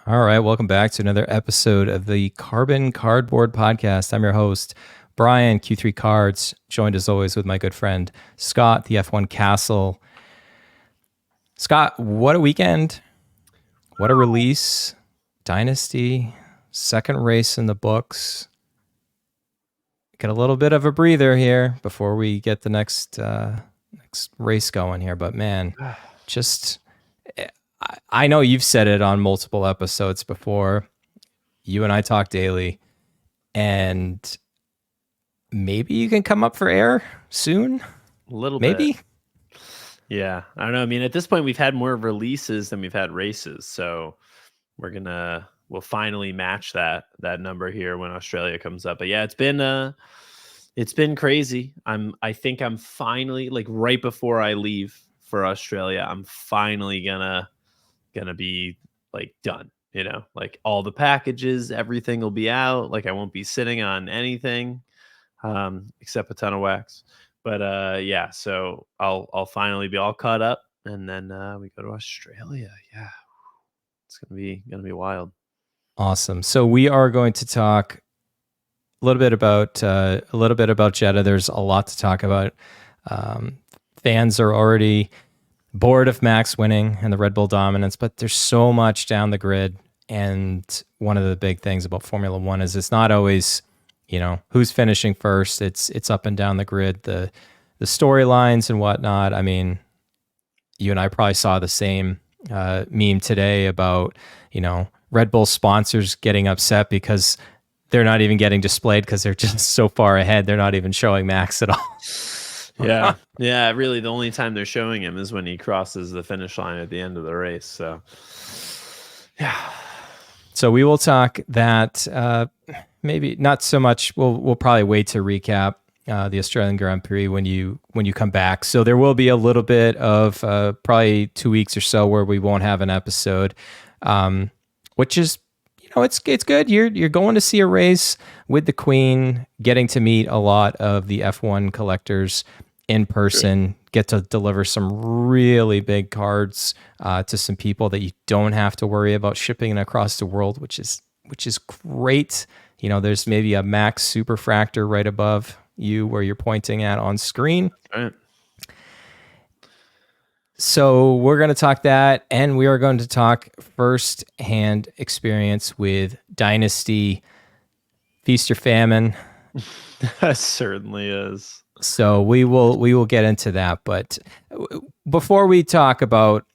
All right, welcome back to another episode of the Carbon Cardboard Podcast. I'm your host, Bryan, Q3 Cards, joined as always with my good friend, Scott, the F1 Castle. Scott, what a weekend. What a release. Dynasty, second race in the books. Get a little bit of a breather here before we get the next race going here. But man, just... I know you've said it on multiple episodes before. You and I talk daily, and maybe you can come up for air soon. A little maybe. bit. Yeah, I don't know. I mean, at this point, we've had more releases than we've had races, so we'll finally match that number here when Australia comes up. But yeah, it's been crazy. I think I'm finally, like, right before I leave for Australia, I'm finally gonna be like done, like all the packages, everything will be out. Like I won't be sitting on anything except a ton of wax. But yeah, so I'll finally be all caught up, and then we go to Australia. Yeah, it's gonna be wild. Awesome. So we are going to talk a little bit about Jeddah. There's a lot to talk about. Fans are already bored of Max winning and the Red Bull dominance, but there's so much down the grid. And one of the big things about Formula One is it's not always, who's finishing first. It's up and down the grid, the storylines and whatnot. I mean, you and I probably saw the same meme today about, Red Bull sponsors getting upset because they're not even getting displayed because they're just so far ahead. They're not even showing Max at all. Yeah. Really, the only time they're showing him is when he crosses the finish line at the end of the race. So, yeah. So we will talk that. Maybe not so much. We'll probably wait to recap the Australian Grand Prix when you come back. So there will be a little bit of probably 2 weeks or so where we won't have an episode, which is, it's good. You're going to see a race with the Queen, getting to meet a lot of the F1 collectors in person, sure. Get to deliver some really big cards to some people that you don't have to worry about shipping across the world, which is great. There's maybe a Max Superfractor right above you where you're pointing at on screen. Right. So we're going to talk that, and we are going to talk first-hand experience with Dynasty, Feast or Famine. That certainly is. So we will get into that, but before we talk about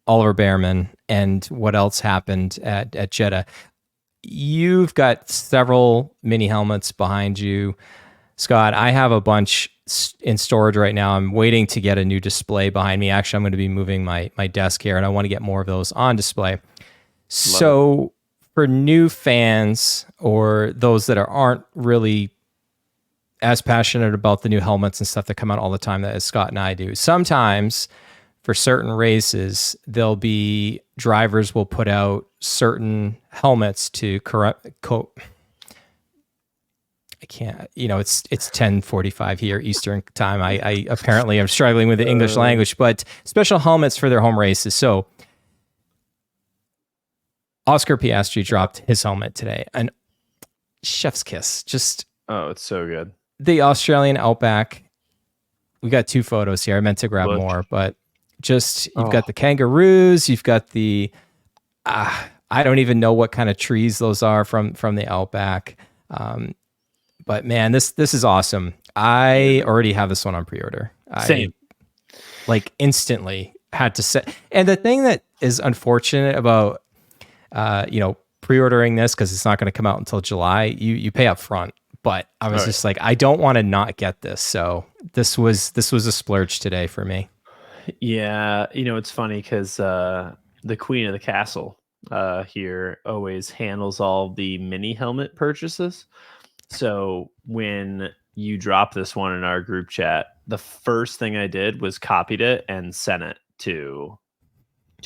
Oliver Bearman and what else happened at Jeddah, you've got several mini helmets behind you, Scott. I have a bunch in storage right now. I'm waiting to get a new display behind me. Actually, I'm going to be moving my desk here, and I want to get more of those on display. So for new fans or those that aren't really as passionate about the new helmets and stuff that come out all the time as Scott and I do, sometimes for certain races, there'll be drivers will put out certain helmets to I can't, it's 10:45 here Eastern time. I apparently am struggling with the English language, but special helmets for their home races. So Oscarpiastri dropped his helmet today, and chef's kiss. Just, it's so good. The Australian Outback. We got 2 photos here. I meant to grab more, but just, you've got the kangaroos, you've got the, I don't even know what kind of trees those are from the Outback. But man, this is awesome. I already have this one on pre-order. Same. Like instantly had to set. And the thing that is unfortunate about, pre-ordering this, because it's not going to come out until July, you pay up front. But I was just like, I don't want to not get this. So this was a splurge today for me. Yeah. It's funny because the Queen of the Castle here always handles all the mini helmet purchases. So when you drop this one in our group chat, the first thing I did was copied it and sent it to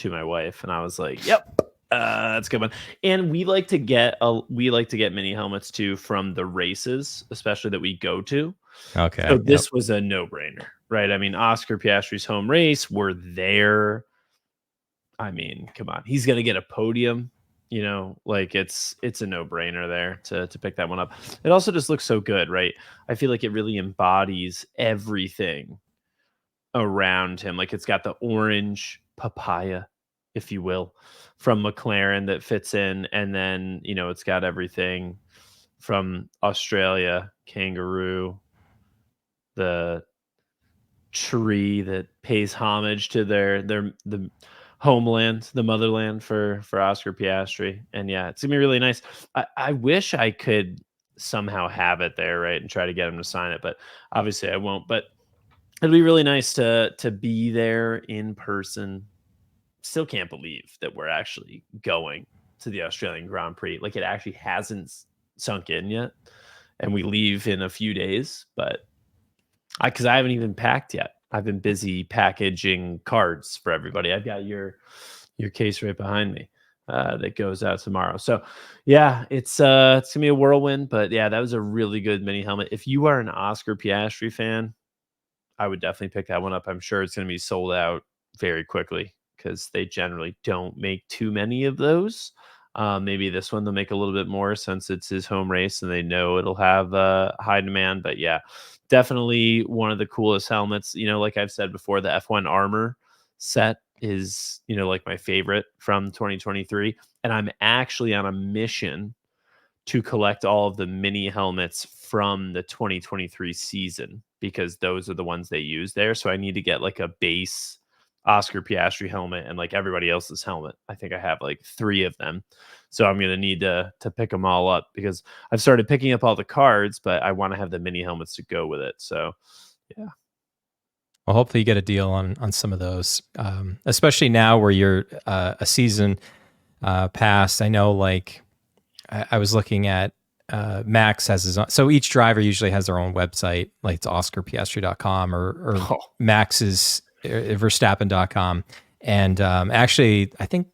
my wife, and I was like, "Yep, that's a good one." And we like to get mini helmets too from the races, especially that we go to. Okay. So this was a no-brainer, right? I mean, Oscarpiastri's home race, we're there. I mean, come on, he's gonna get a podium. like it's a no-brainer there to pick that one up. It also just looks so good, right? I feel like it really embodies everything around him. Like it's got the orange papaya, if you will, from McLaren that fits in, and then it's got everything from Australia, kangaroo, the tree that pays homage to the homeland, the motherland for Oscar Piastri. And yeah, it's gonna be really nice. I wish I could somehow have it there, right, and try to get him to sign it, but obviously I won't. But it'll be really nice to be there in person. Still can't believe that we're actually going to the Australian Grand Prix. Like it actually hasn't sunk in yet, and we leave in a few days. But because I haven't even packed yet. I've been busy packaging cards for everybody. I've got your case right behind me that goes out tomorrow. So yeah, it's gonna be a whirlwind. But yeah, that was a really good mini helmet. If you are an Oscar Piastri fan, I would definitely pick that one up. I'm sure it's gonna be sold out very quickly because they generally don't make too many of those. Maybe this one they'll make a little bit more since it's his home race and they know it'll have high demand. But yeah, definitely one of the coolest helmets. Like I've said before, the F1 armor set is like my favorite from 2023, and I'm actually on a mission to collect all of the mini helmets from the 2023 season because those are the ones they use there. So I need to get like a base Oscar Piastri helmet and like everybody else's helmet. I think I have like 3 of them. So I'm going to need to pick them all up because I've started picking up all the cards, but I want to have the mini helmets to go with it. So yeah. Well, hopefully you get a deal on some of those, especially now where you're a season past. I know, like I was looking at Max has his own. So each driver usually has their own website, like it's oscarpiastri.com or Max's Verstappen.com. And actually, I think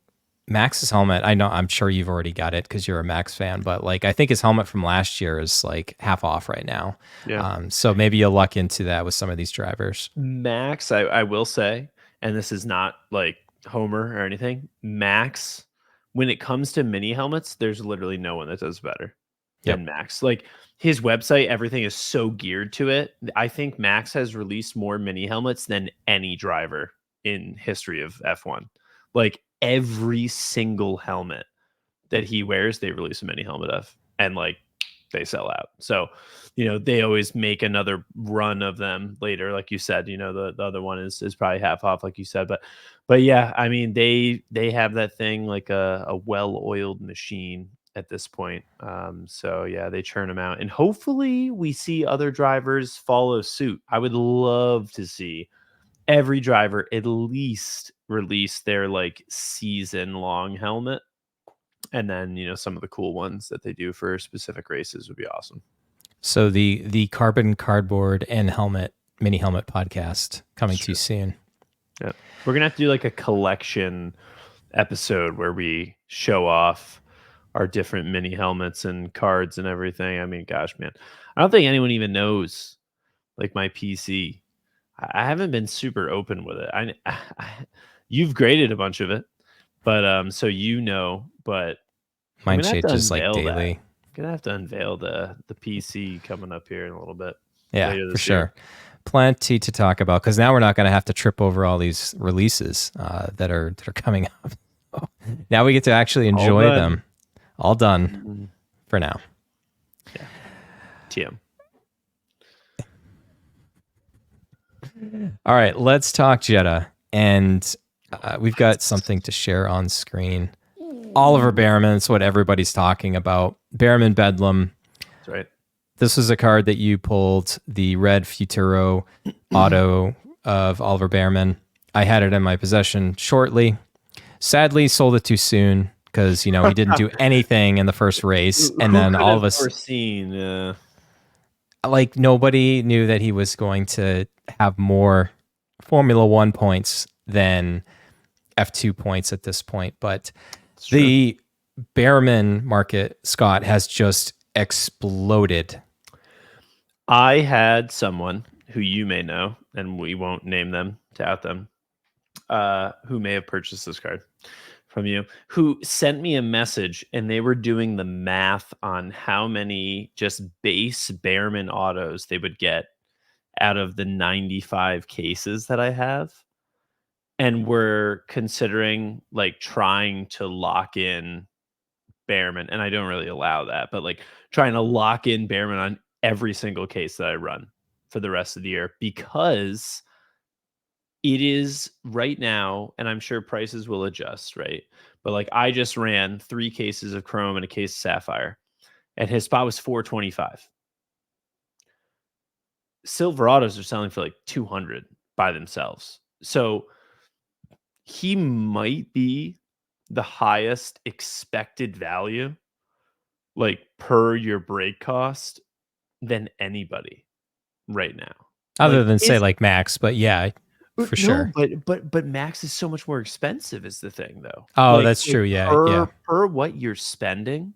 Max's helmet, I'm sure you've already got it because you're a Max fan, but like I think his helmet from last year is like half off right now. Yeah. So maybe you'll luck into that with some of these drivers. Max, I will say, and this is not like Homer or anything, Max, when it comes to mini helmets, there's literally no one that does better than Max. Like his website, everything is so geared to it. I think Max has released more mini helmets than any driver in history of F1. Like every single helmet that he wears, they release a mini helmet of, and like they sell out. So, they always make another run of them later. Like you said, the other one is probably half off, like you said. But yeah, I mean, they have that thing like a well-oiled machine at this point. So yeah, they churn them out, and hopefully we see other drivers follow suit. I would love to see every driver at least release their like season-long helmet. And then, some of the cool ones that they do for specific races would be awesome. So the carbon cardboard and helmet mini helmet podcast coming to you soon. Yeah. We're going to have to do like a collection episode where we show off our different mini helmets and cards and everything. I mean, gosh, man, I don't think anyone even knows like my PC. I haven't been super open with it. You've graded a bunch of it, but so but mine changes like daily. I'm gonna have to unveil the PC coming up here in a little bit. Yeah, for sure. Plenty to talk about because now we're not going to have to trip over all these releases that are coming up. So now we get to actually enjoy them. All done for now. Yeah. TM. All right, let's talk Jeddah, and we've got something to share on screen. Oliver Bearman, it's what everybody's talking about. Bearman Bedlam. That's right. This was a card that you pulled, the red Futuro auto of Oliver Bearman. I had it in my possession shortly. Sadly, sold it too soon because, he didn't do anything in the first race. And then all of us... foreseen, like, nobody knew that he was going to have more Formula One points than F2 points at this point. But the Bearman market, Scott, has just exploded. I had someone who you may know, and we won't name them to out them, who may have purchased this card from you, who sent me a message, and they were doing the math on how many just base Bearman autos they would get out of the 95 cases that I have. And we're considering like trying to lock in Bearman. And I don't really allow that, but like trying to lock in Bearman on every single case that I run for the rest of the year, because it is right now, and I'm sure prices will adjust, right? But like I just ran 3 cases of chrome and a case of sapphire, and his spot was 425. Silverados are selling for like 200 by themselves. So he might be the highest expected value, like per your break cost, than anybody right now. Other Like than say like Max, but yeah, for no, sure. but Max is so much more expensive is the thing though. Oh, Like, that's true. Yeah, yeah. per what you're spending,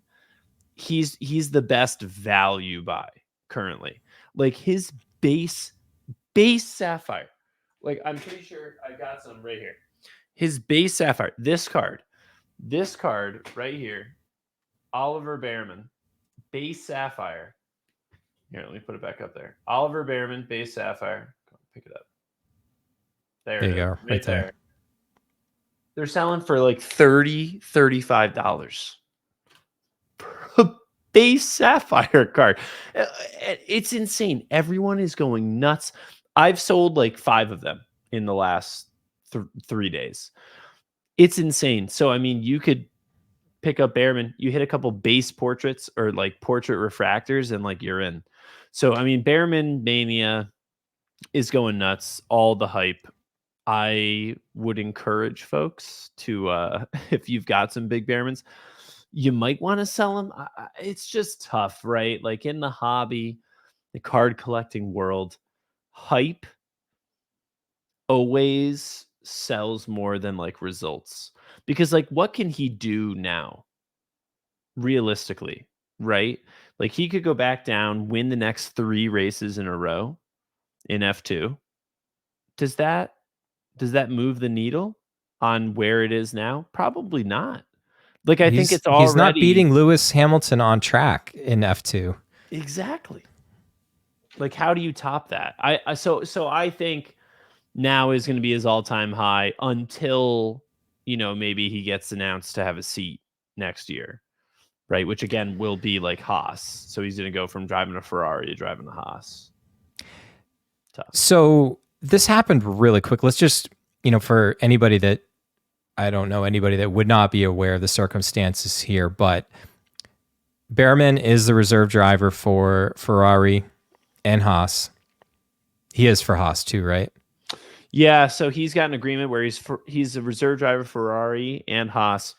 he's the best value buy currently. Like his base sapphire. Like I'm pretty sure I got some right here. His base sapphire, this card right here, Oliver Bearman, base sapphire. Here, let me put it back up there. Oliver Bearman, base sapphire. Go pick it up. There you go, right there. They're selling for like $30, $35 per base sapphire card. It's insane. Everyone is going nuts. I've sold like 5 of them in the last 3 days. It's insane. So, I mean, you could pick up Bearman, you hit a couple base portraits or like portrait refractors, and like you're in. So, I mean, Bearman Mania is going nuts. All the hype. I would encourage folks to, if you've got some big Bearmans, you might want to sell them. It's just tough, right? Like in the hobby, the card collecting world, hype always sells more than like results, because like what can he do now realistically, right? Like he could go back down, win the next 3 races in a row in F2. Does that move the needle on where it is now? Probably not. Like I think it's He's not already beating Lewis Hamilton on track in F2. exactly. Like how do you top that? So I think now is going to be his all-time high until, you know, maybe he gets announced to have a seat next year, right? Which again will be like Haas. So he's going to go from driving a Ferrari to driving a Haas. Tough. So this happened really quick. Let's just, for anybody that, I don't know anybody that would not be aware of the circumstances here, but Bearman is the reserve driver for Ferrari and Haas. He is for Haas too, right? Yeah, so he's got an agreement where he's a reserve driver for Ferrari and Haas.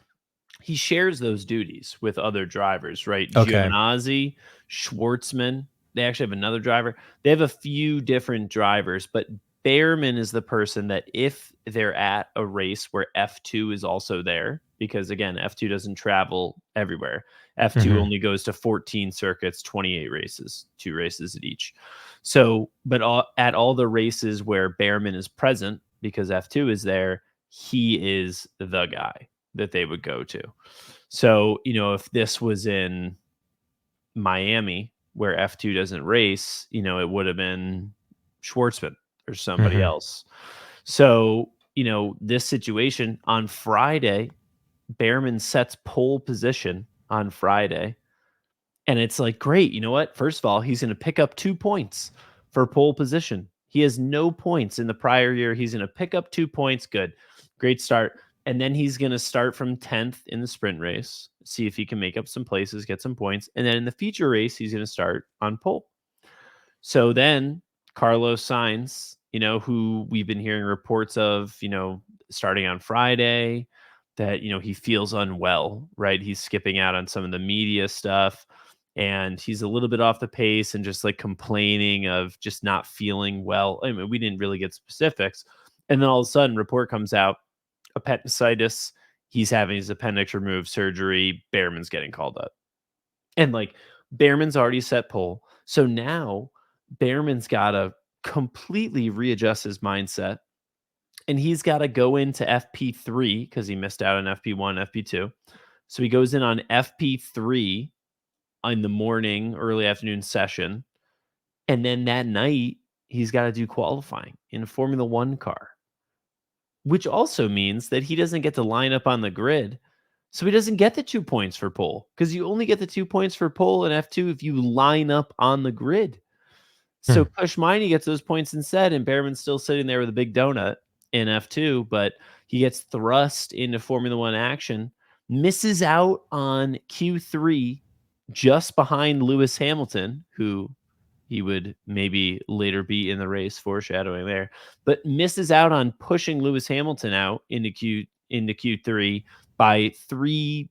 He shares those duties with other drivers, right? Okay. Giovinazzi, Schwartzman. They actually have another driver. They have a few different drivers, but Bearman is the person that if they're at a race where F2 is also there, because again, F2 doesn't travel everywhere. F2 only goes to 14 circuits, 28 races, 2 races at each. So, but at all the races where Bearman is present, because F2 is there, he is the guy that they would go to. So, if this was in Miami where F2 doesn't race, it would have been Schwartzman or somebody else. So, this situation on Friday, Bearman sets pole position on Friday. And it's like, great. You know what? First of all, he's going to pick up 2 points for pole position. He has no points in the prior year. He's going to pick up 2 points. Good. Great start. And then he's going to start from 10th in the sprint race, see if he can make up some places, get some points. And then in the feature race, he's going to start on pole. So then Carlos Sainz, who we've been hearing reports of, starting on Friday, that, he feels unwell, right? He's skipping out on some of the media stuff. And he's a little bit off the pace and just like complaining of just not feeling well. I mean, we didn't really get specifics. And then all of a sudden, report comes out, appendicitis. He's having his appendix removed, surgery. Bearman's getting called up. And like Bearman's already set pole. So now Bearman's got to completely readjust his mindset and he's got to go into FP3 because he missed out on FP1, FP2. So he goes in on FP3 in the morning, early afternoon session. And then that night, he's got to do qualifying in a Formula One car, which also means that he doesn't get to line up on the grid. So he doesn't get the 2 points for pole because you only get the 2 points for pole in F2 if you line up on the grid. So Kushmini gets those points instead, and Bearman's still sitting there with a big donut in F2, but he gets thrust into Formula One action, misses out on Q3 just behind Lewis Hamilton, who he would maybe later be in the race, foreshadowing there, but misses out on pushing Lewis Hamilton out into Q3 by 3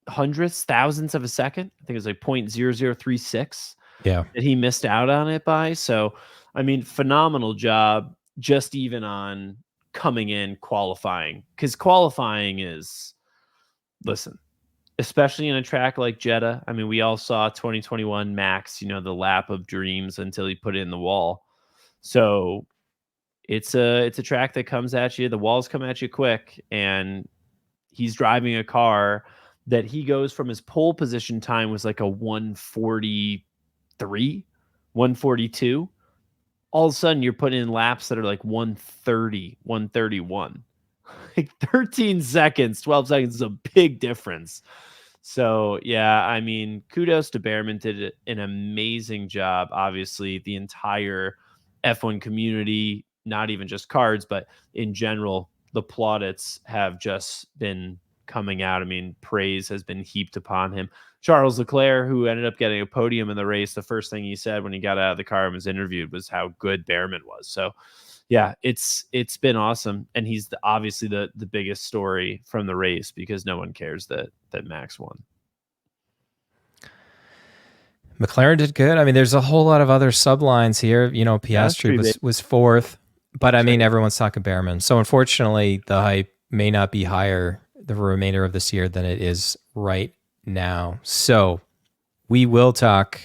hundredths, thousandths of a second. I think it was like 0.0036. Yeah. That he missed out on it by. So, I mean, phenomenal job just even on coming in qualifying, because qualifying is, listen, especially in a track like Jeddah. I mean, we all saw 2021 Max, the lap of dreams until he put it in the wall. So it's a track that comes at you. The walls come at you quick, and he's driving a car that he goes from his pole position time was like a 143, 142. All of a sudden, you're putting in laps that are like 130, 131. Like 13 seconds, 12 seconds is a big difference. So, yeah, I mean, kudos to Bearman. Did an amazing job. Obviously, the entire F1 community, not even just cards, but in general, the plaudits have just been coming out. I mean, praise has been heaped upon him. Charles Leclerc, who ended up getting a podium in the race, the first thing he said when he got out of the car and was interviewed was how good Bearman was. So, yeah, it's been awesome, and he's obviously the biggest story from the race because no one cares that Max won. McLaren did good. I mean, there's a whole lot of other sublines here. Piastri was fourth, but I mean, everyone's talking Bearman. So unfortunately, the hype may not be higher the remainder of this year than it is right now. So we will talk,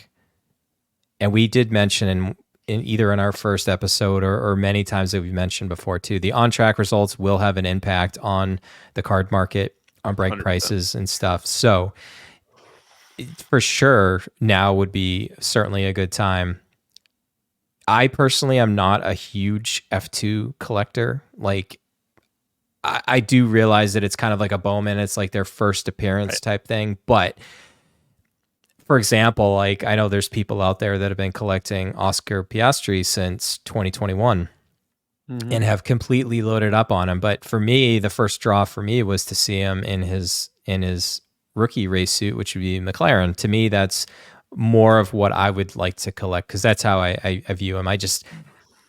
and we did mention in either in our first episode or many times that we've mentioned before too, the on-track results will have an impact on the card market, on break 100%. Prices and stuff. So for sure, now would be certainly a good time. I personally am not a huge F2 collector. Like, I do realize that it's kind of like a Bowman. It's like their first appearance type thing. But for example, like I know there's people out there that have been collecting Oscarpiastri since 2021 and have completely loaded up on him. But for me, the first draw for me was to see him in his rookie race suit, which would be McLaren. To me, that's more of what I would like to collect because that's how I view him.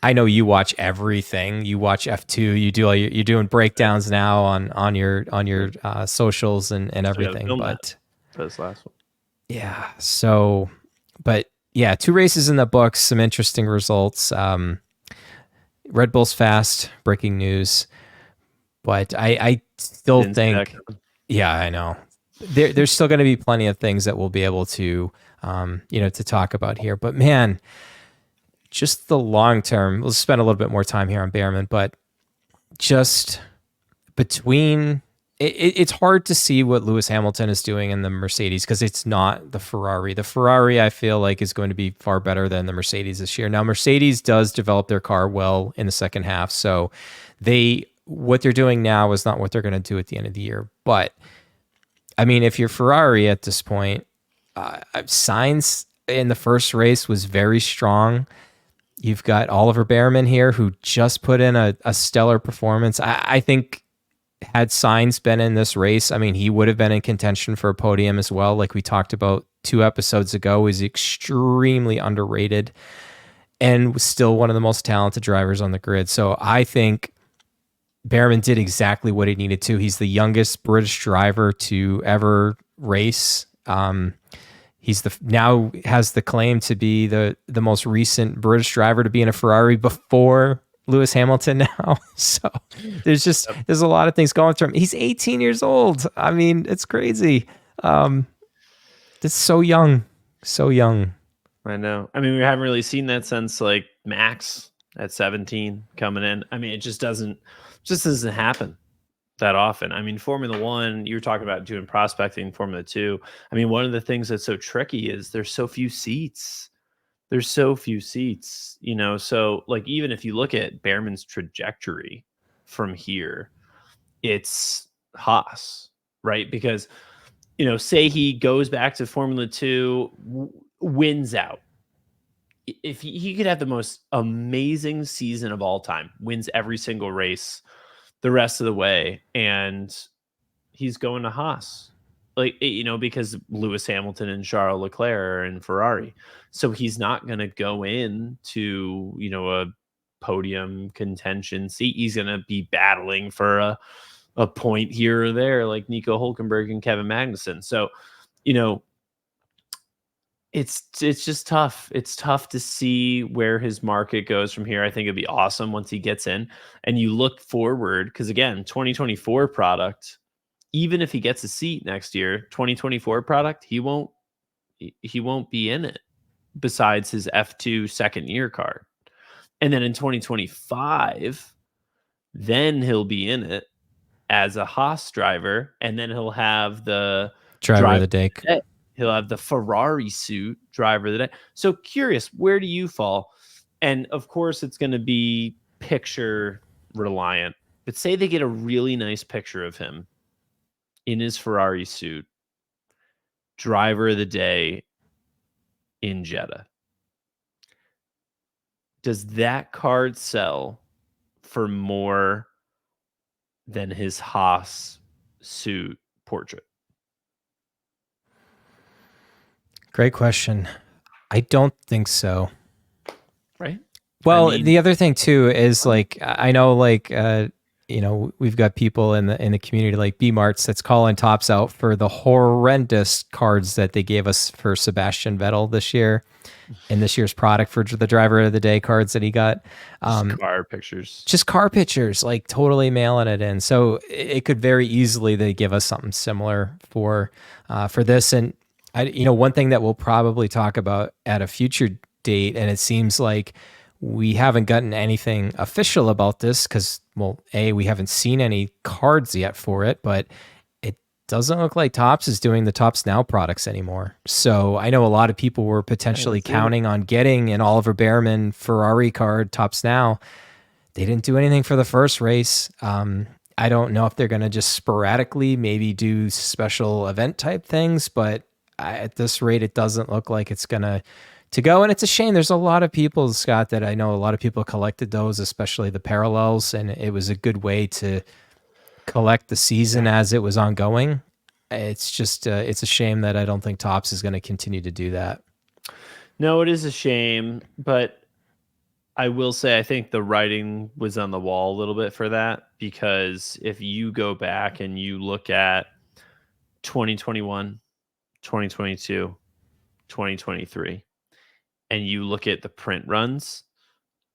I know you watch everything. You watch F2. You're doing breakdowns now on your socials and everything. But this last one, yeah. So, but yeah, 2 races in the books. Some interesting results. Red Bull's fast. Breaking news. But I still think, yeah, I know. There's still going to be plenty of things that we'll be able to, to talk about here. But man, just the long term, we'll spend a little bit more time here on Bearman, but just between, it's hard to see what Lewis Hamilton is doing in the Mercedes because it's not the Ferrari. The Ferrari, I feel like, is going to be far better than the Mercedes this year. Now, Mercedes does develop their car well in the second half, so what they're doing now is not what they're going to do at the end of the year. But I mean, if you're Ferrari at this point, Sainz in the first race was very strong. You've got Oliver Bearman here, who just put in a stellar performance. I think had Sainz been in this race, I mean, he would have been in contention for a podium as well. Like we talked about 2 episodes ago, is extremely underrated and was still one of the most talented drivers on the grid. So I think Bearman did exactly what he needed to. He's the youngest British driver to ever race. He's now has the claim to be the most recent British driver to be in a Ferrari before Lewis Hamilton now. So there's a lot of things going through him. He's 18 years old. I mean, it's crazy. It's so young. So young. I know. I mean, we haven't really seen that since like Max at 17 coming in. I mean, it just doesn't happen that often. I mean, Formula One, you were talking about doing prospecting, Formula Two. I mean, one of the things that's so tricky is there's so few seats. There's so few seats, So, like, even if you look at Bearman's trajectory from here, it's Haas, right? Because, say he goes back to Formula Two, wins out. If he could have the most amazing season of all time, wins every single race the rest of the way, and he's going to Haas, because Lewis Hamilton and Charles Leclerc are in Ferrari, so he's not going to go into a podium contention seat. He's going to be battling for a point here or there, like Nico Hülkenberg and Kevin Magnussen. So, it's just tough. It's tough to see where his market goes from here. I think it'd be awesome once he gets in and you look forward, because again, 2024 product, even if he gets a seat next year, 2024 product, he won't be in it besides his F2 second year card. And then in 2025, then he'll be in it as a Haas driver, and then he'll have the driver of the day. He'll have the Ferrari suit driver of the day. So curious, where do you fall? And of course, it's going to be picture reliant. But say they get a really nice picture of him in his Ferrari suit, driver of the day in Jeddah. Does that card sell for more than his Haas suit portrait? Great question. I don't think so. Right. Well, the other thing too is like, I know like, we've got people in the community like B-Marts that's calling Topps out for the horrendous cards that they gave us for Sebastian Vettel this year in this year's product for the driver of the day cards that he got. Just car pictures, like totally mailing it in. So it could very easily, they give us something similar for this. And one thing that we'll probably talk about at a future date, and it seems like we haven't gotten anything official about this because, well, we haven't seen any cards yet for it, but it doesn't look like Topps is doing the Topps Now products anymore. So I know a lot of people were potentially counting on getting an Oliver Bearman Ferrari card Topps Now. They didn't do anything for the first race. I don't know if they're going to just sporadically maybe do special event type things, but at this rate, it doesn't look like it's going to go. And it's a shame. There's a lot of people, Scott, that I know a lot of people collected those, especially the parallels. And it was a good way to collect the season as it was ongoing. It's just, it's a shame that I don't think Topps is going to continue to do that. No, it is a shame, but I will say, I think the writing was on the wall a little bit for that, because if you go back and you look at 2021, 2022, 2023, and you look at the print runs,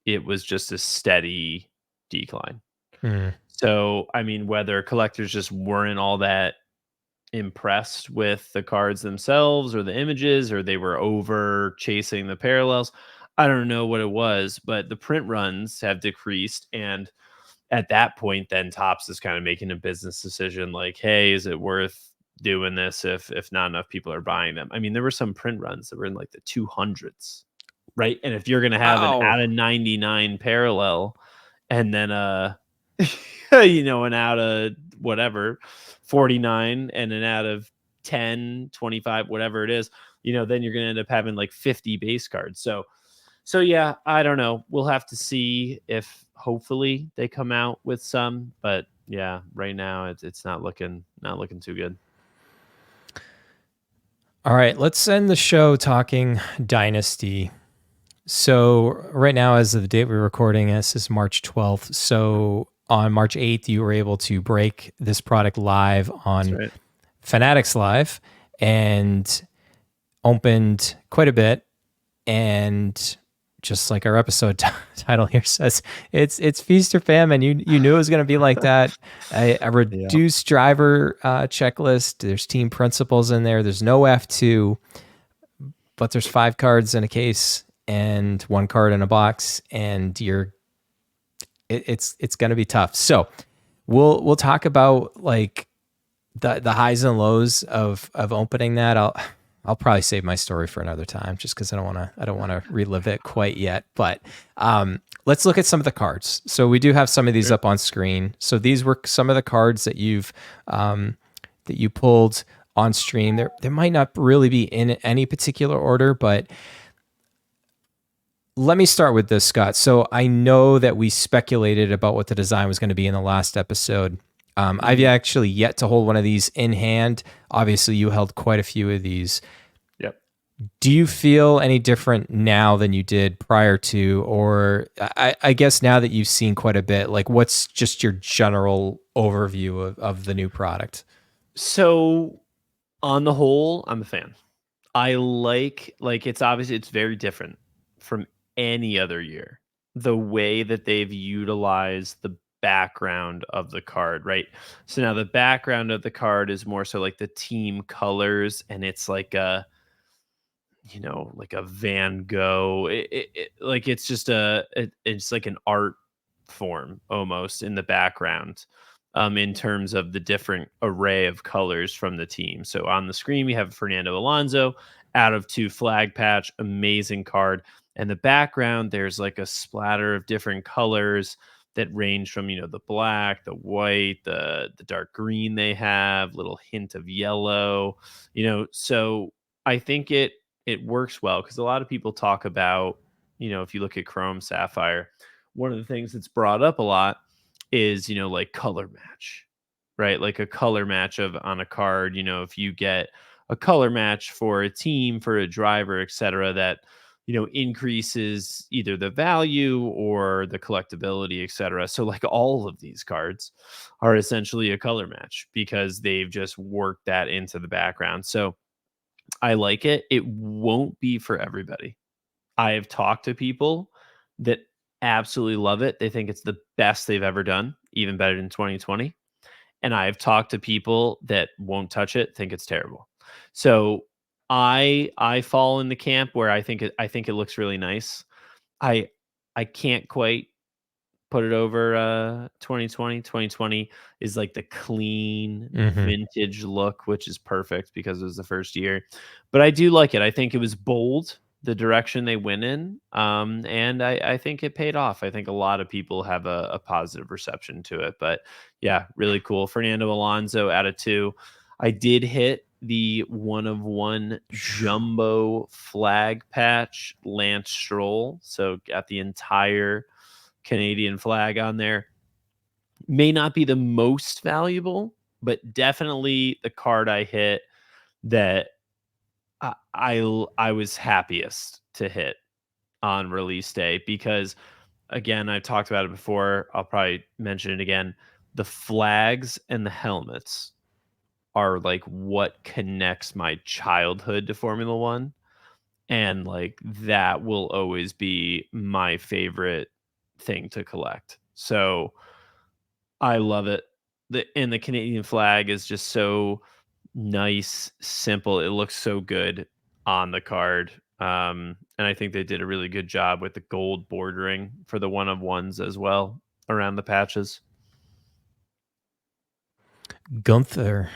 it was just a steady decline. So, I mean, whether collectors just weren't all that impressed with the cards themselves or the images, or they were over chasing the parallels, I don't know what it was, but the print runs have decreased. And at that point, then Topps is kind of making a business decision like, hey, is it worth doing this if not enough people are buying them? I mean, there were some print runs that were in like the 200s, right? And if you're going to have an out of 99 parallel and then an out of whatever 49 and an out of 10, 25, whatever it is, then you're going to end up having like 50 base cards. So yeah, I don't know. We'll have to see if hopefully they come out with some, but yeah, right now it's not looking too good. All right, let's end the show talking Dynasty. So right now, as of the date we're recording, this is March 12th. So on March 8th, you were able to break this product live on Fanatics Live and opened quite a bit. And just like our episode title here says, it's feast or famine. You knew it was going to be like that. A reduced driver checklist. There's team principals in there. There's no F2, but there's 5 cards in a case, and one card in a box, and it's going to be tough. So we'll talk about like the highs and lows of opening that. I'll probably save my story for another time, just because I don't want to relive it quite yet. But let's look at some of the cards. So we do have some of these up on screen. So these were some of the cards that you pulled on stream. There might not really be in any particular order, but let me start with this, Scott. So I know that we speculated about what the design was going to be in the last episode. I've actually yet to hold one of these in hand. Obviously, you held quite a few of these. Yep. Do you feel any different now than you did prior to, or I guess now that you've seen quite a bit, like what's just your general overview of the new product? So on the whole, I'm a fan. I like it's very different from any other year. The way that they've utilized the background of the card, right? So now the background of the card is more so like the team colors, and it's like a like a Van Gogh. Like it's just it's like an art form almost in the background. In terms of the different array of colors from the team. So on the screen, we have Fernando Alonso out of 2 flag patch, amazing card. And the background, there's like a splatter of different colors that range from, the black, the white, the dark green they have, little hint of yellow, so I think it works well because a lot of people talk about, if you look at Chrome Sapphire, one of the things that's brought up a lot is like color match, right? Like a color match on a card, if you get a color match for a team, for a driver, etc., that increases either the value or the collectability, etc. So like all of these cards are essentially a color match because they've just worked that into the background. So I like it. It won't be for everybody. I have talked to people that absolutely love it. They think it's the best they've ever done, even better than 2020. And I've talked to people that won't touch it, think it's terrible. So I fall in the camp where I think it looks really nice. I can't quite put it over 2020. 2020 is like the clean vintage look, which is perfect because it was the first year. But I do like it. I think it was bold, the direction they went in. And I think it paid off. I think a lot of people have a positive reception to it. But yeah, really cool. Fernando Alonso out of 2. I did hit the 1-of-1 jumbo flag patch Lance Stroll. So got the entire Canadian flag on there. May not be the most valuable, but definitely the card I hit that I was happiest to hit on release day because, again, I've talked about it before. I'll probably mention it again. The flags and the helmets are like what connects my childhood to Formula One. And like that will always be my favorite thing to collect. So I love it. The Canadian flag is just so nice, simple. It looks so good on the card. And I think they did a really good job with the gold bordering for the 1-of-1s as well around the patches. Gunther.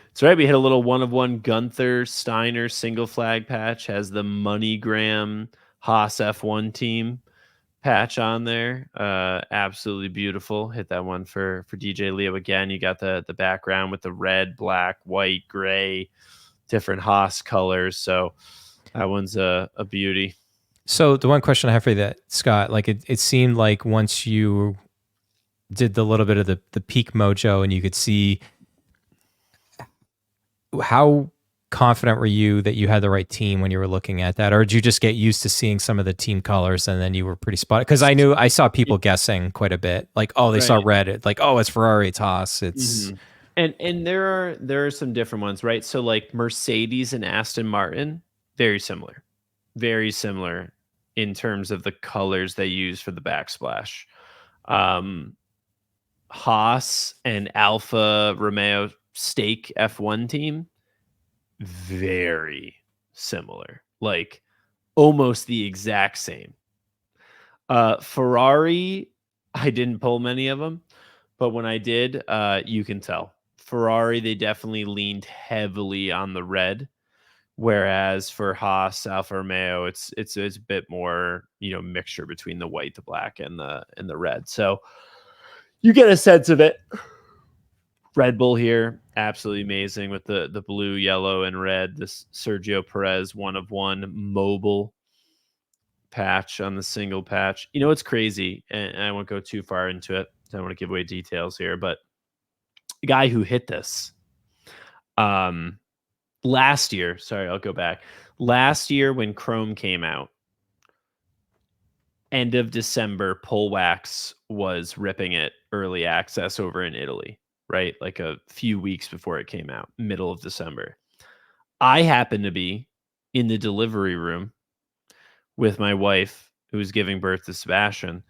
That's right. We hit a little 1-of-1 Gunther Steiner single flag patch. Has the MoneyGram Haas F1 team patch on there. Absolutely beautiful. Hit that one for DJ Leo again. You got the background with the red, black, white, gray, different Haas colors. So that one's a beauty. So the one question I have for you, that Scott, like it seemed like once you did the little bit of the peak mojo and you could see, how confident were you that you had the right team when you were looking at that, or did you just get used to seeing some of the team colors and then you were pretty spot? Because I saw people guessing quite a bit, like, oh, they saw red, it's like, oh, it's Ferrari, it's Haas, it's and there are some different ones, right? So like Mercedes and Aston Martin, very similar in terms of the colors they use for the backsplash. Haas and Alfa Romeo Stake F1 team, very similar. Like almost the exact same. Ferrari, I didn't pull many of them, but when I did, you can tell. Ferrari, they definitely leaned heavily on the red, whereas for Haas, Alfa Romeo, it's a bit more, mixture between the white, the black, and the red. So you get a sense of it. Red Bull here, absolutely amazing with the blue, yellow, and red. This Sergio Perez 1 of 1 mobile patch on the single patch. It's crazy, and I won't go too far into it. I don't want to give away details here, but the guy who hit this last year, sorry, I'll go back. Last year when Chrome came out, end of December, Polwax was ripping it early access over in Italy, right? Like a few weeks before it came out, middle of December. I happened to be in the delivery room with my wife, who was giving birth to Sebastian.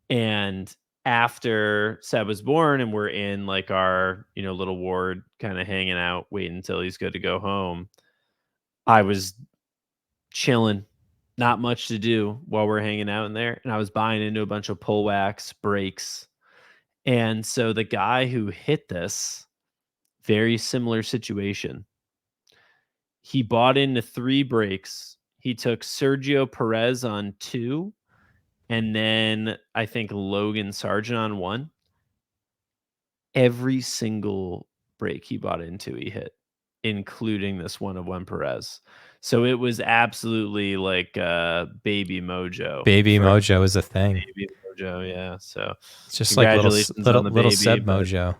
And after Seb was born and we're in like our, little ward kind of hanging out, waiting until he's good to go home, I was chilling, not much to do while we're hanging out in there. And I was buying into a bunch of pull wax brakes. And so the guy who hit this, very similar situation. He bought into 3 brakes. He took Sergio Perez on 2, and then I think Logan Sargent on 1. Every single brake he bought into, he hit, including this 1 of 1 Perez. So it was absolutely like baby mojo. Baby mojo is a thing. Baby mojo, yeah. So it's just like little Seb but, mojo.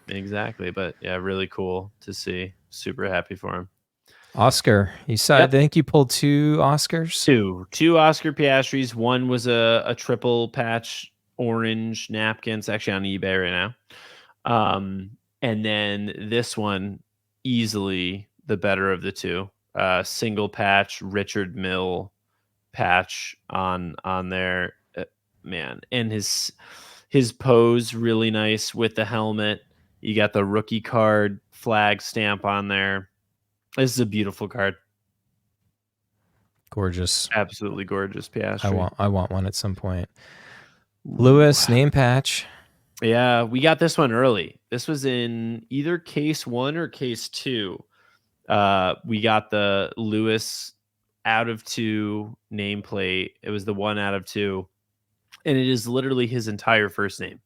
Exactly, but yeah, really cool to see. Super happy for him. Oscar, you saw. Yep. I think you pulled 2 Oscars. 2 Oscar Piastris. One was a triple patch orange napkin. It's actually on eBay right now. And then this one, easily the better of the 2. Single patch Richard Mill patch on there, man. And his pose really nice with the helmet. You got the rookie card flag stamp on there. This is a beautiful card. Gorgeous. Absolutely gorgeous Piastri. I want one at some point. Lewis, name patch. Yeah, we got this one early. This was in either case 1 or case 2. We got the Lewis out of 2 nameplate. It was the 1 out of 2. And it is literally his entire first name,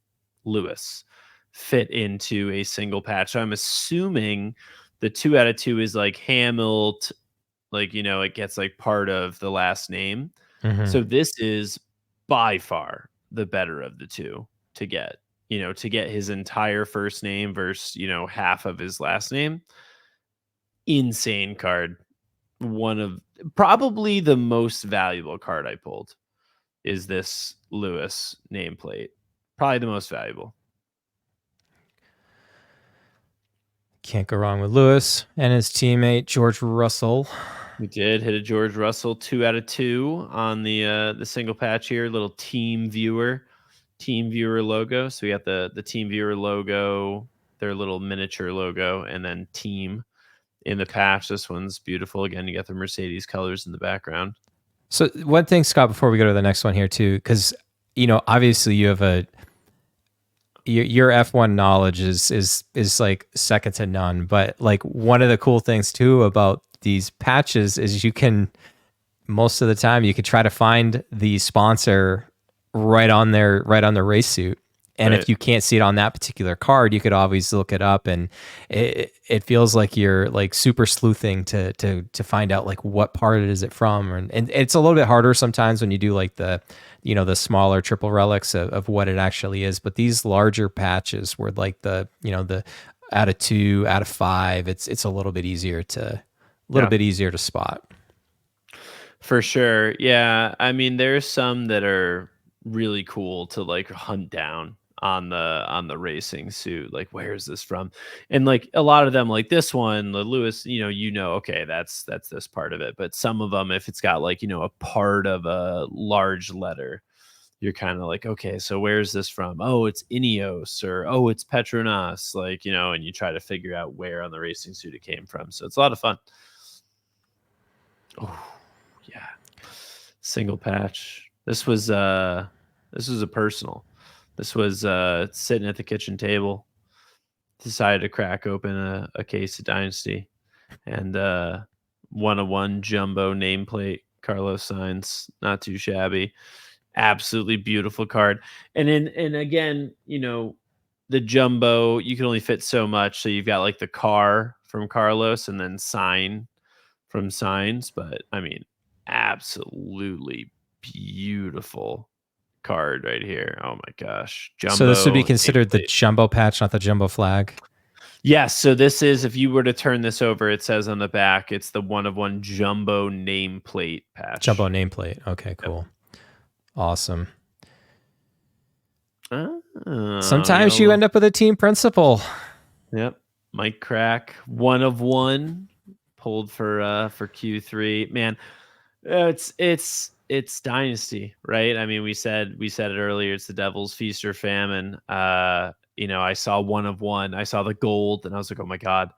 Lewis, fit into a single patch. So I'm assuming the 2 out of 2 is like Hamilton, like, it gets like part of the last name. Mm-hmm. So this is by far the better of the 2 to get, to get his entire first name versus, half of his last name. Insane card. One of probably the most valuable card I pulled is this Lewis nameplate. Probably the most valuable. Can't go wrong with Lewis and his teammate George Russell. We did hit a George Russell 2 out of 2 on the single patch here. Little team viewer logo. So we got the team viewer logo, their little miniature logo, and then team in the patch. This one's beautiful. Again, you got the Mercedes colors in the background. So one thing, Scott, before we go to the next one here too, because obviously you have your F1 knowledge is like second to none. But like one of the cool things too about these patches is you can, most of the time, you can try to find the sponsor right on their race suit. And if you can't see it on that particular card, you could always look it up, and it feels like you're like super sleuthing to find out like what part is it from, and it's a little bit harder sometimes when you do like the the smaller triple relics of what it actually is. But these larger patches were like the out of 2, out of 5, it's a little bit easier to spot. For sure, yeah. I mean, there's some that are really cool to like hunt down on the racing suit, like where is this from, and like a lot of them, like this one, the Lewis, okay, that's this part of it. But some of them, if it's got like a part of a large letter, you're kind of like, okay, so where's this from? Oh, it's Ineos, or oh, it's Petronas, like, and you try to figure out where on the racing suit it came from. So it's a lot of fun. Oh yeah. Single patch. This was a personal. This was sitting at the kitchen table. Decided to crack open a case of Dynasty, and 101 jumbo nameplate Carlos Sainz. Not too shabby. Absolutely beautiful card. And again, the jumbo, you can only fit so much. So you've got like the car from Carlos and then sign from Sainz. But I mean, absolutely beautiful card right here. Oh my gosh. Jumbo. So this would be considered the nameplate. jumbo patch, not the jumbo flag. Yes. So this is, if you were to turn this over, it says on the back, it's the 1 of 1 jumbo nameplate patch. Jumbo nameplate. Okay, cool. Yep. Awesome. Sometimes you end up with a team principal. Yep. Mike Crack, 1 of 1 pulled for Q3. Man, it's Dynasty, right? I mean, we said it earlier. It's the Devil's Feast or Famine. I saw 1 of 1. I saw the gold, and I was like, oh my god,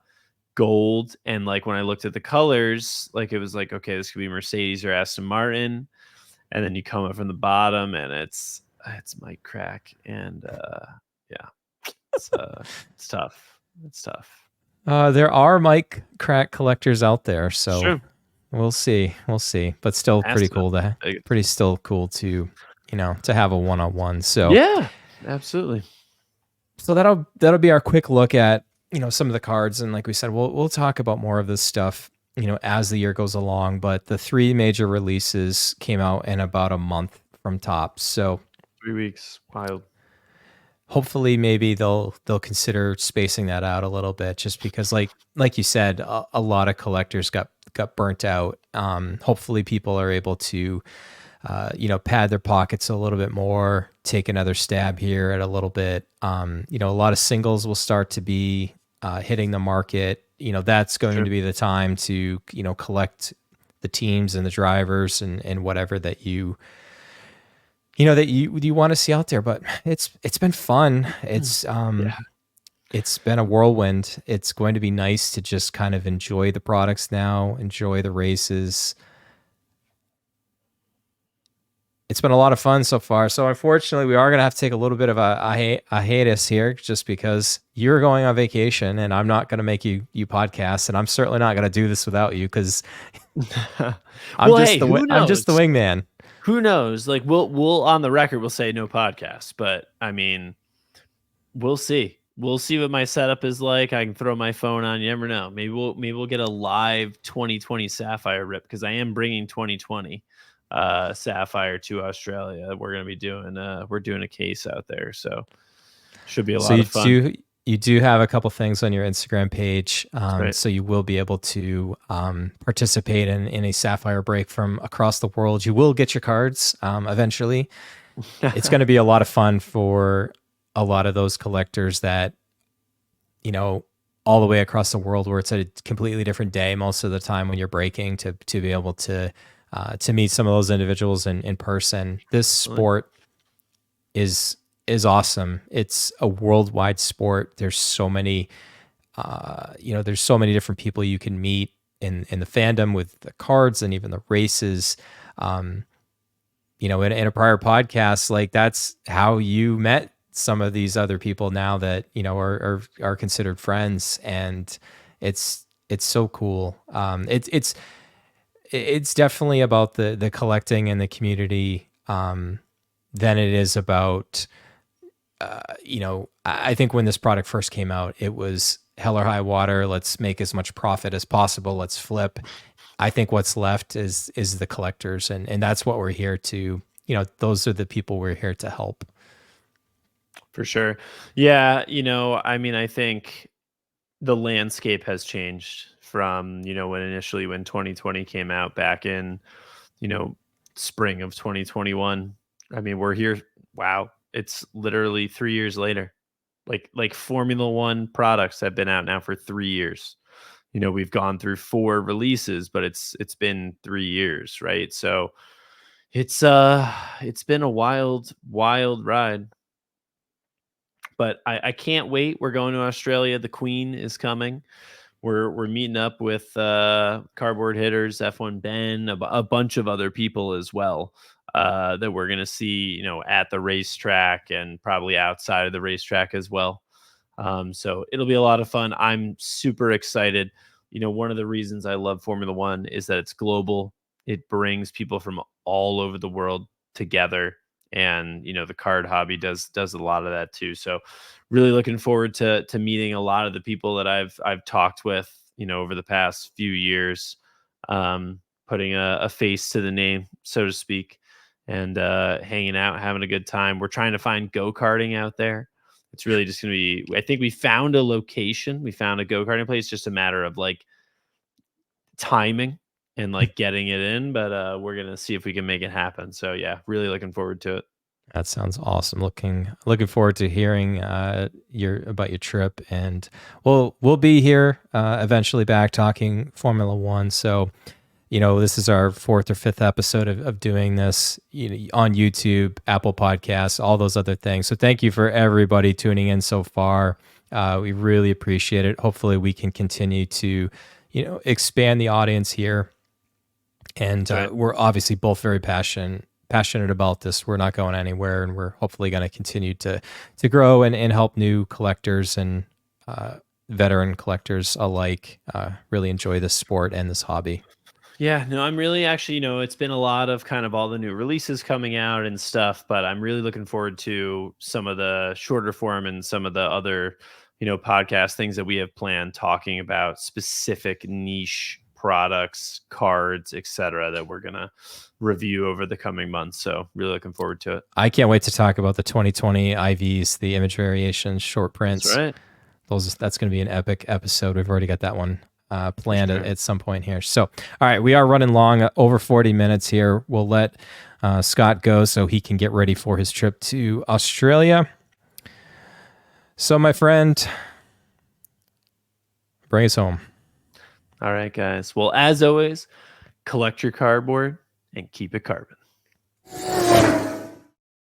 gold. And like when I looked at the colors, like it was like, okay, this could be Mercedes or Aston Martin. And then you come up from the bottom, and it's Mike Crack, and it's tough. It's tough. There are Mike Crack collectors out there, so sure. We'll see. But still pretty cool to have a 1-on-1. So yeah, absolutely. So that'll be our quick look at some of the cards, and like we said, we'll talk about more of this stuff as the year goes along. But the 3 major releases came out in about a month from Topps, so 3 weeks, wild. Hopefully, maybe they'll consider spacing that out a little bit, just because, like you said, a lot of collectors got burnt out. Hopefully, people are able to, pad their pockets a little bit more, take another stab here at a little bit. A lot of singles will start to be hitting the market. That's going to be the time to collect the teams and the drivers and whatever that you want to see out there. But it's been fun. It's It's been a whirlwind. It's going to be nice to just kind of enjoy the products now, enjoy the races. It's been a lot of fun so far. So unfortunately, we are going to have to take a little bit of a hiatus here, just because you're going on vacation and I'm not going to make you podcast, and I'm certainly not going to do this without you, because I'm just the wingman. Who knows? Like we'll on the record we'll say no podcast, but I mean, we'll see. We'll see what my setup is like. I can throw my phone on. You never know. Maybe we'll get a live 2020 Sapphire rip, because I am bringing 2020 Sapphire to Australia. We're gonna be doing we're doing a case out there, so should be a lot of fun. You do have a couple things on your Instagram page, right. So you will be able to participate in a Sapphire break from across the world. You will get your cards eventually. It's going to be a lot of fun for a lot of those collectors that, all the way across the world, where it's a completely different day most of the time when you're breaking, to be able to meet some of those individuals in person. This sport is awesome. It's a worldwide sport. There's so many, there's so many different people you can meet in the fandom with the cards and even the races. In a prior podcast, like, that's how you met some of these other people now that, are considered friends. And it's so cool. It's definitely about the collecting and the community, than it is about, I think when this product first came out, it was hell or high water. Let's make as much profit as possible. Let's flip. I think what's left is the collectors. And that's what we're here to, those are the people we're here to help. For sure. Yeah. I think the landscape has changed from, when 2020 came out back in, spring of 2021. I mean, we're here. Wow. It's literally 3 years later. Like Formula One products have been out now for 3 years. We've gone through 4 releases, but it's been 3 years, right? So it's been a wild ride. But I can't wait. We're going to Australia. The Queen is coming. we're meeting up with Cardboard Hitters, F1 Ben, a bunch of other people as well that we're gonna see, at the racetrack and probably outside of the racetrack as well. So it'll be a lot of fun. I'm super excited. One of the reasons I love Formula One is that it's global. It brings people from all over the world together, and the card hobby does a lot of that too. So really looking forward to meeting a lot of the people that I've talked with, over the past few years, putting a face to the name, so to speak, and hanging out, having a good time. We're trying to find go-karting out there. It's really just going to be, I think we found a location. We found a go-karting place. Just a matter of like timing and like getting it in, but we're going to see if we can make it happen. So yeah, really looking forward to it. That sounds awesome. Looking forward to hearing about your trip, and we'll be here eventually back talking Formula One. So, this is our 4th or 5th episode of doing this, on YouTube, Apple Podcasts, all those other things. So thank you for everybody tuning in so far. We really appreciate it. Hopefully we can continue to, expand the audience here. And we're obviously both very passionate about this. We're not going anywhere, and we're hopefully going to continue to grow and help new collectors and veteran collectors alike really enjoy this sport and this hobby. Yeah, no, I'm really actually, it's been a lot of kind of all the new releases coming out and stuff, but I'm really looking forward to some of the shorter form and some of the other, podcast things that we have planned, talking about specific niche products, cards, etc., that we're going to review over the coming months. So really looking forward to it. I can't wait to talk about the 2020 IVs, the image variations, short prints. That's right. That's going to be an epic episode. We've already got that one planned at some point here. So, all right, we are running long, over 40 minutes here. We'll let Scott go so he can get ready for his trip to Australia. So, my friend, bring us home. All right, guys. Well, as always, collect your cardboard and keep it carbon.